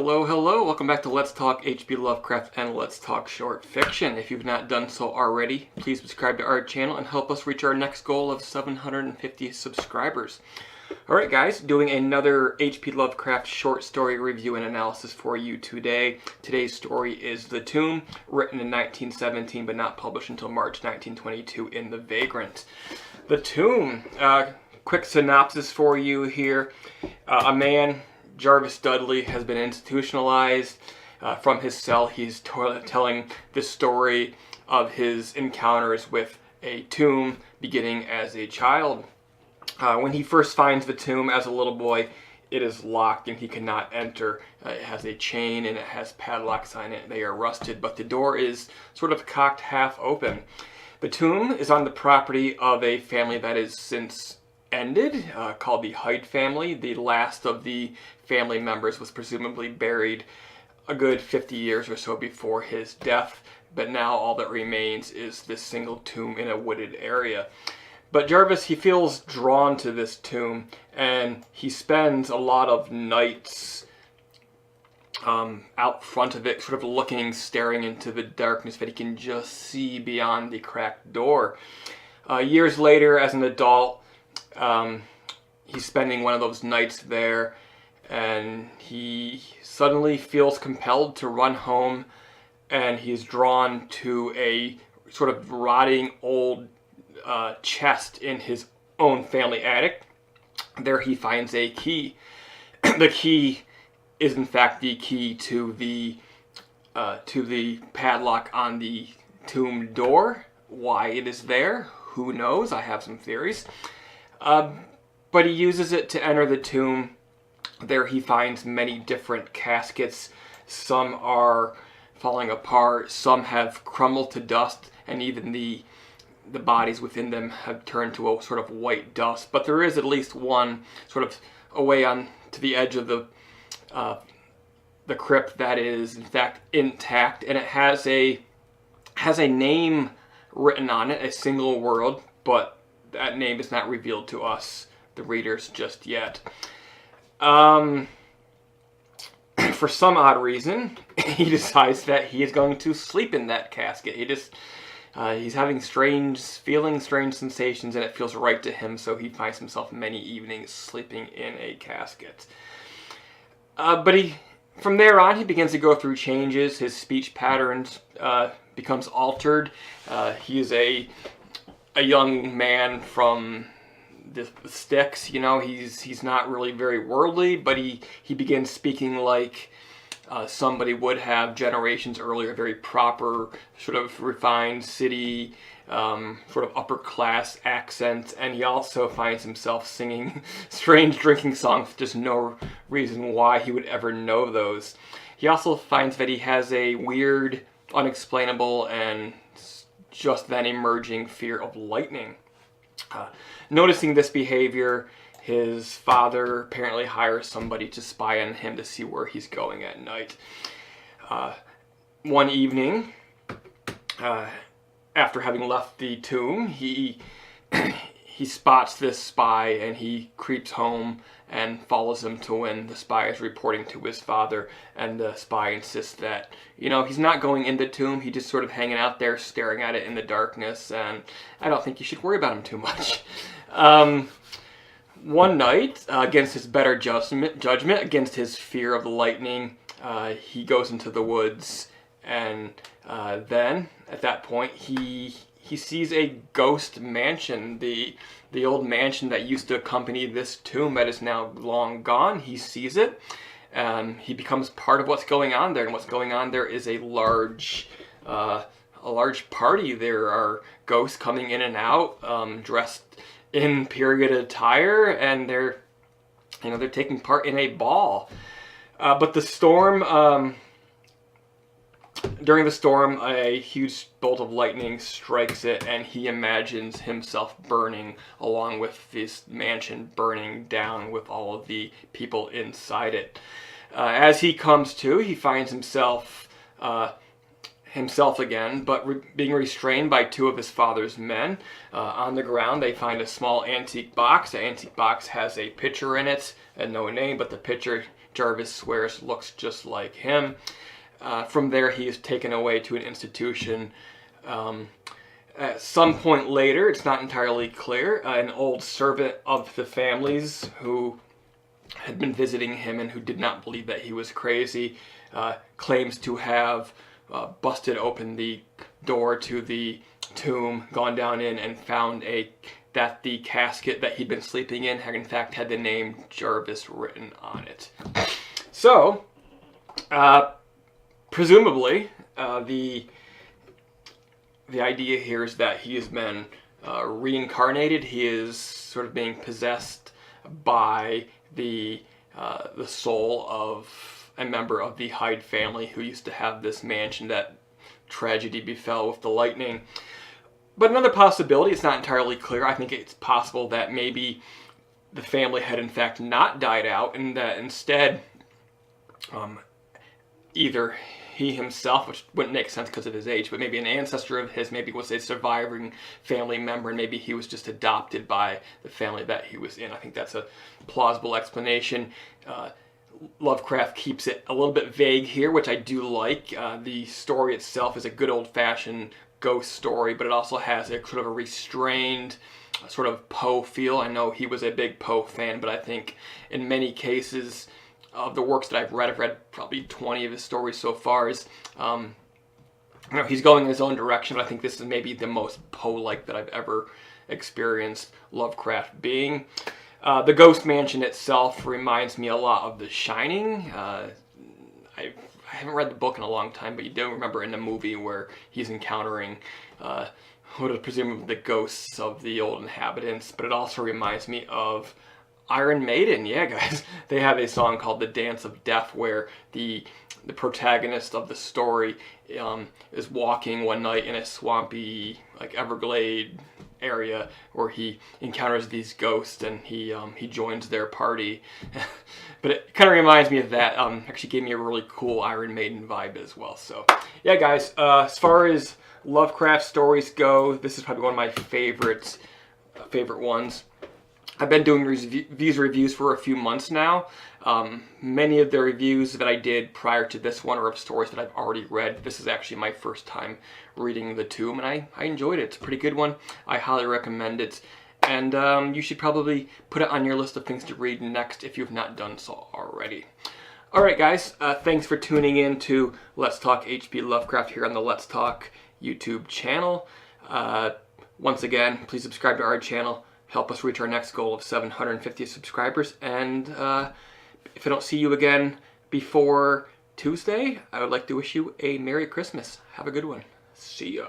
Hello, hello. Welcome back to Let's Talk HP Lovecraft and Let's Talk Short Fiction. If you've not done so already, please subscribe to our channel and help us reach our next goal of 750 subscribers. Alright guys, doing another HP Lovecraft short story review and analysis for you today. Today's story is The Tomb, written in 1917 but not published until March 1922 in The Vagrant. The Tomb, quick synopsis for you here. A man, Jarvis Dudley, has been institutionalized. From his cell, he's telling the story of his encounters with a tomb beginning as a child. When he first finds the tomb as a little boy, it is locked and he cannot enter. It has a chain and it has padlocks on it. They are rusted, but the door is sort of cocked half open. The tomb is on the property of a family that is since ended, called the Hyde family. The last of the family members was presumably buried a good 50 years or so before his death, but now all that remains is this single tomb in a wooded area. But Jarvis, he feels drawn to this tomb, and he spends a lot of nights out front of it, sort of looking, staring into the darkness that he can just see beyond the cracked door. Years later, as an adult, he's spending one of those nights there, and he suddenly feels compelled to run home, and he's drawn to a sort of rotting old chest in his own family attic. There he finds a key. The key is in fact the key to the padlock on the tomb door. Why it is there, who knows? I have some theories. But he uses it to enter the tomb. There he finds many different caskets. Some are falling apart, some have crumbled to dust, and even the bodies within them have turned to a sort of white dust. But there is at least one sort of away on to the edge of the crypt that is in fact intact, and it has a name written on it, a single word, but that name is not revealed to us, the readers, just yet. For some odd reason, he decides that he is going to sleep in that casket. He's having strange feelings, strange sensations, and it feels right to him, so he finds himself many evenings sleeping in a casket. From there on, he begins to go through changes. His speech patterns becomes altered. He is a young man from the sticks, you know. He's not really very worldly, but he begins speaking like somebody would have generations earlier, very proper, sort of refined city, sort of upper class accent, and he also finds himself singing strange drinking songs with just no reason why he would ever know those. He also finds that he has a weird, unexplainable, and just then emerging fear of lightning. Noticing this behavior, his father apparently hires somebody to spy on him to see where he's going at night. One evening, after having left the tomb, he spots this spy, and he creeps home and follows him to when the spy is reporting to his father, and the spy insists that, you know, he's not going in the tomb, he's just sort of hanging out there staring at it in the darkness, and I don't think you should worry about him too much. One night, against his better judgment, against his fear of the lightning, he goes into the woods, and then, at that point, he sees a ghost mansion, the old mansion that used to accompany this tomb that is now long gone. He sees it, and he becomes part of what's going on there, and what's going on there is a large party. There are ghosts coming in and out, dressed in period attire, and they're taking part in a ball. But the storm, during the storm, a huge bolt of lightning strikes it, and he imagines himself burning along with this mansion burning down with all of the people inside it. As he comes to, he finds himself himself again, but being restrained by two of his father's men. On the ground, they find a small antique box. The antique box has a picture in it and no name, but the picture, Jarvis swears, looks just like him. From there, he is taken away to an institution. At some point later, it's not entirely clear, an old servant of the family's who had been visiting him and who did not believe that he was crazy, claims to have busted open the door to the tomb, gone down in, and found that the casket that he'd been sleeping in had in fact had the name Jarvis written on it. So, presumably, the idea here is that he has been reincarnated. He is sort of being possessed by the soul of a member of the Hyde family who used to have this mansion that tragedy befell with the lightning. But another possibility, it's not entirely clear. I think it's possible that maybe the family had in fact not died out, and that instead either he himself, which wouldn't make sense because of his age, but maybe an ancestor of his maybe was a surviving family member, and maybe he was just adopted by the family that he was in. I think that's a plausible explanation. Lovecraft keeps it a little bit vague here, which I do like. The story itself is a good old-fashioned ghost story, but it also has a sort of a restrained sort of Poe feel. I know he was a big Poe fan, but I think in many cases of the works that I've read probably 20 of his stories so far, is he's going in his own direction, but I think this is maybe the most Poe-like that I've ever experienced Lovecraft being. The Ghost Mansion itself reminds me a lot of The Shining. I haven't read the book in a long time, but you do remember in the movie where he's encountering what is presumably the ghosts of the old inhabitants, but it also reminds me of Iron Maiden. Yeah, guys, they have a song called The Dance of Death where the protagonist of the story is walking one night in a swampy, like, Everglade area where he encounters these ghosts and he joins their party. But it kind of reminds me of that. Actually gave me a really cool Iron Maiden vibe as well. So yeah, guys, as far as Lovecraft stories go, this is probably one of my favorite ones. I've been doing these reviews for a few months now. Many of the reviews that I did prior to this one are of stories that I've already read. This is actually my first time reading The Tomb, and I enjoyed it. It's a pretty good one. I highly recommend it. And you should probably put it on your list of things to read next if you've not done so already. Alright guys, thanks for tuning in to Let's Talk HP Lovecraft here on the Let's Talk YouTube channel. Once again, please subscribe to our channel. Help us reach our next goal of 750 subscribers. And if I don't see you again before Tuesday, I would like to wish you a Merry Christmas. Have a good one. See ya.